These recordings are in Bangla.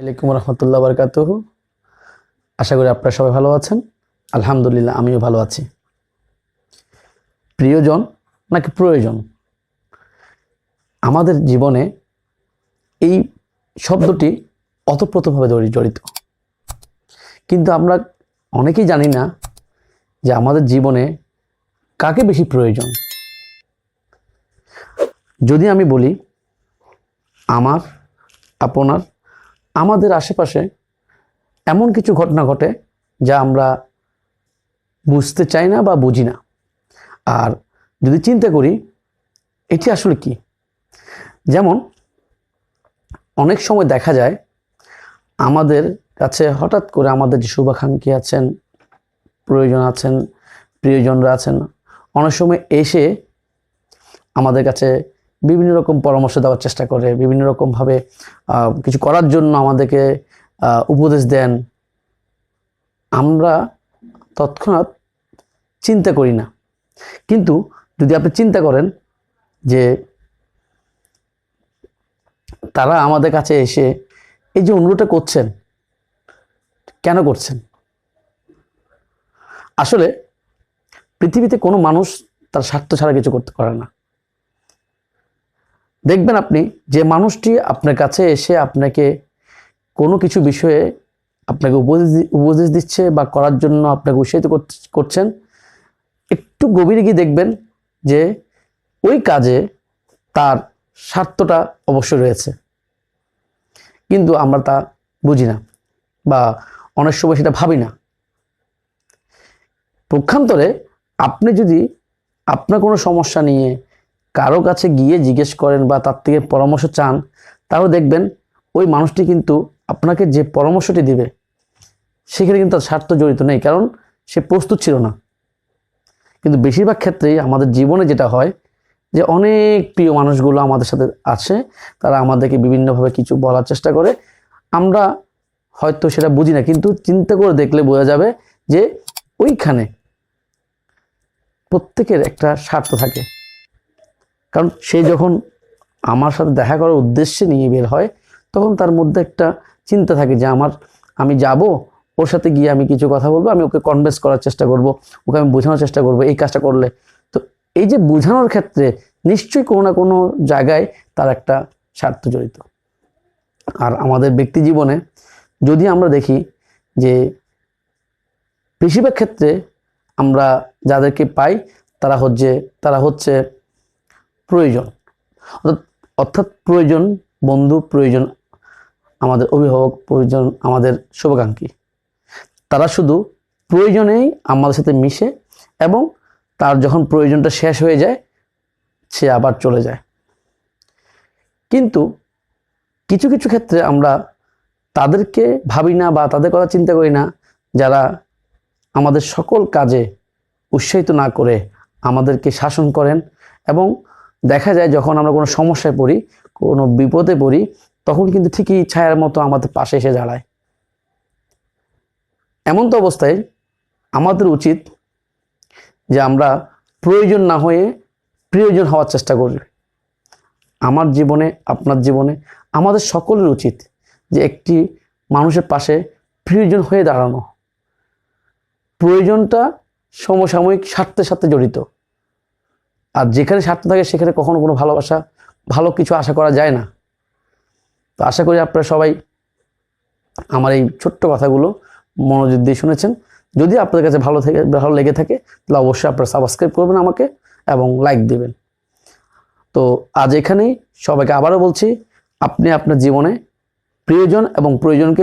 আলাইকুম রহমতুল্লাহ বারকাতুহু। আশা করি আপনারা সবাই ভালো আছেন। আলহামদুলিল্লাহ আমিও ভালো আছি। প্রিয়জন নাকি প্রয়োজন, আমাদের জীবনে এই শব্দটি অতপ্রতভাবে জড়িত, কিন্তু আমরা অনেকেই জানি না যে আমাদের জীবনে কাকে বেশি প্রয়োজন। যদি আমি বলি আমার, আপনার, আমাদের আশেপাশে এমন কিছু ঘটনা ঘটে যা আমরা বুঝতে চাই না বা বুঝি না। আর যদি চিন্তা করি এটি আসলে কি, যেমন অনেক সময় দেখা যায় আমাদের কাছে হঠাৎ করে আমাদের যে শুভাকাঙ্ক্ষী আছেন, প্রয়োজন আছেন, প্রিয়জনরা আছেন, অনেক সময় এসে আমাদের কাছে বিভিন্ন রকম পরামর্শ দেওয়ার চেষ্টা করে, বিভিন্ন রকমভাবে কিছু করার জন্য আমাদেরকে উপদেশ দেন। আমরা তৎক্ষণাৎ চিন্তা করি না, কিন্তু যদি আপনি চিন্তা করেন যে তারা আমাদের কাছে এসে এই যে অনুরোধটা করছেন, কেন করছেন? আসলে পৃথিবীতে কোনো মানুষ তার স্বার্থ ছাড়া কিছু করতে পারে না। দেখবেন আপনি যে মানুষটি আপনার কাছে এসে আপনাকে কোনো কিছু বিষয়ে আপনাকে উপদেশ দিচ্ছে বা করার জন্য আপনাকে উৎসাহিত করছেন, একটু গভীরে গিয়ে দেখবেন যে ওই কাজে তার স্বার্থটা অবশ্যই রয়েছে, কিন্তু আমরা তা বুঝি না বা অনেক সময় সেটা ভাবি না। পক্ষান্তরে আপনি যদি আপনার কোনো সমস্যা নিয়ে কারো কাছে গিয়ে জিজ্ঞেস করেন বা তার থেকে পরামর্শ চান, তাহলে দেখবেন ওই মানুষটি কিন্তু আপনাকে যে পরামর্শটি দিবে সেখানে কিন্তু তার স্বার্থ জড়িত নেই, কারণ সে প্রস্তুত ছিল না। কিন্তু বেশিরভাগ ক্ষেত্রেই আমাদের জীবনে যেটা হয় যে অনেক প্রিয় মানুষগুলো আমাদের সাথে আছে, তারা আমাদেরকে বিভিন্নভাবে কিছু বলার চেষ্টা করে, আমরা হয়তো সেটা বুঝি না, কিন্তু চিন্তা করে দেখলে বোঝা যাবে যে ওইখানে প্রত্যেকের একটা স্বার্থ থাকে। কারণ সে যখন আমার সাথে দেখা করার উদ্দেশ্যে নিয়ে বের হয়, তখন তার মধ্যে একটা চিন্তা থাকে যে আমি যাব, ওর সাথে গিয়ে আমি কিছু কথা বলবো, আমি ওকে কনভিন্স করার চেষ্টা করব, ওকে আমি বোঝানোর চেষ্টা করব এই কাজটা করলে। তো এই যে বোঝানোর ক্ষেত্রে নিশ্চয়ই কোনো না কোনো জায়গায় তার একটা স্বার্থ জড়িত। আর আমাদের ব্যক্তি জীবনে যদি আমরা দেখি যে বেশিরভাগ ক্ষেত্রে আমরা যাদেরকে পাই তারা হচ্ছে প্রয়োজন, অর্থাৎ প্রয়োজন বন্ধু, প্রয়োজন আমাদের অভিভাবক, প্রয়োজন আমাদের শুভাকাঙ্ক্ষী। তারা শুধু প্রয়োজনেই আমাদের সাথে মিশে এবং তার যখন প্রয়োজনটা শেষ হয়ে যায় সে আবার চলে যায়। কিন্তু কিছু কিছু ক্ষেত্রে আমরা তাদেরকে ভাবি না বা তাদের কথা চিন্তা করি না, যারা আমাদের সকল কাজে উৎসাহিত না করে আমাদেরকে শাসন করেন, এবং দেখা যায় যখন আমরা কোনো সমস্যায় পড়ি, কোনো বিপদে পড়ি, তখন কিন্তু ঠিকই ছায়ার মতো আমাদের পাশে এসে দাঁড়ায়। এমন তো অবস্থায় আমাদের উচিত যে আমরা প্রয়োজন না হয়ে প্রিয়জন হওয়ার চেষ্টা করি। আমার জীবনে, আপনার জীবনে, আমাদের সকলের উচিত যে একটি মানুষের পাশে প্রিয়জন হয়ে দাঁড়ানো। প্রয়োজনটা সমসাময়িক স্বার্থের সাথে জড়িত, আর যেখানে স্বার্থ থাকে সেখানে কখনো কোনো ভালোবাসা, ভালো কিছু আশা করা যায় না। তো আশা করি আপনারা সবাই আমার এই ছোট্ট কথাগুলো মনোযোগ দিয়ে শুনেছেন। যদি আপনাদের কাছে ভালো লেগে থাকে তাহলে অবশ্যই আপনারা সাবস্ক্রাইব করবেন আমাকে এবং লাইক দেবেন। তো আজ এখানেই, সবাইকে আবারও বলছি, আপনি আপনার জীবনে প্রিয়জন এবং প্রয়োজনকে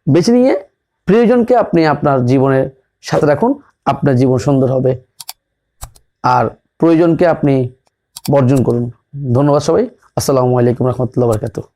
বেছে নিয়ে প্রিয়জনকে আপনি আপনার জীবনের সাথে রাখুন, আপনার জীবন সুন্দর হবে। আর প্রয়োজনকে আপনি বর্জন করুন। ধন্যবাদ সবাই। আসসালামু আলাইকুম রহমতুল্লাহ বারকাতুহু।